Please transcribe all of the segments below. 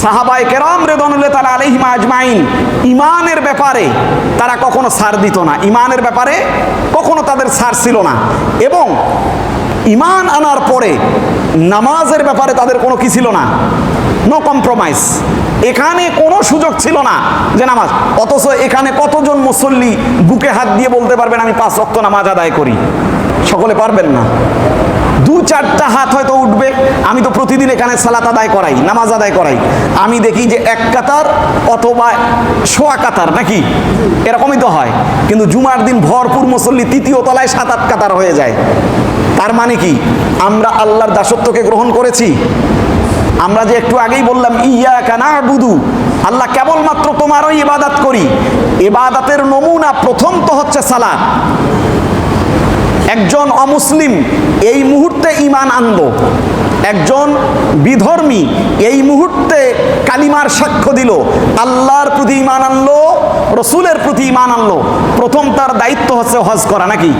সাহাবায়ে কেরাম রিদওয়ানুল্লাহি তাআলা আলাইহিম আজমাইন ঈমানের ব্যাপারে তারা কখনো ছাড় দিত না, ঈমানের ব্যাপারে কখনো তাদের ছাড় ছিল না। এবং ঈমান আনার পরে নামাজের ব্যাপারে তাদের কোনো কি ছিল না, নো কম্প্রোমাইজ। এখানে কোনো সুযোগ ছিল না যে নামাজ, অথচ এখানে কতজন মুসল্লি বুকে হাত দিয়ে বলতে পারবেন আমি 5 ওয়াক্ত নামাজ আদায় করি? সকলে পারবেন না, 2-4টা হাত হয়তো উঠবে। আমি তো প্রতিদিন এখানে সালাত আদায় করাই, নামাজ আদায় করাই, আমি দেখি যে 1 কাতার অথবা সোয়া কাতার, নাকি এরকমই তো হয়। কিন্তু জুমার দিন ভরপুর মুসল্লি 3য় তলায় 7-8 কাতার হয়ে যায়। তার মানে কি আমরা আল্লাহর দাসত্বকে গ্রহণ করেছি? আমরা যে একটু আগেই বললাম ইয়াকা না'বুদু, আল্লাহ কেবলমাত্র তোমারই ইবাদত করি, ইবাদতের নমুনা প্রথম তো হচ্ছে সালাত। একজন অমুসলিম এই মুহূর্তে ঈমান আনলো, একজন বিধর্মী এই মুহূর্তে কালিমার সাক্ষ্য দিল, আল্লাহর প্রতি ঈমান আনলো, রসুলের প্রতি ঈমান আনলো, প্রথম তার দায়িত্ব হচ্ছে হজ করা, নাকি?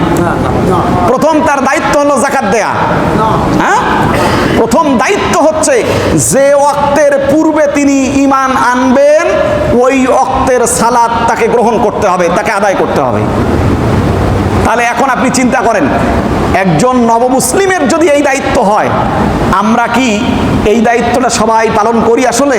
প্রথম তার দায়িত্ব হলো যাকাত দেয়া। হ্যাঁ, প্রথম দায়িত্ব হচ্ছে যে ওয়াক্তের পূর্বে তিনি ঈমান আনবেন ওই ওয়াক্তের সালাত তাকে গ্রহণ করতে হবে, তাকে আদায় করতে হবে। তাহলে এখন আপনি চিন্তা করেন, একজন নবমুসলিমের যদি এই দায়িত্ব হয়, আমরা কি এই দায়িত্বটা সবাই পালন করি আসলে?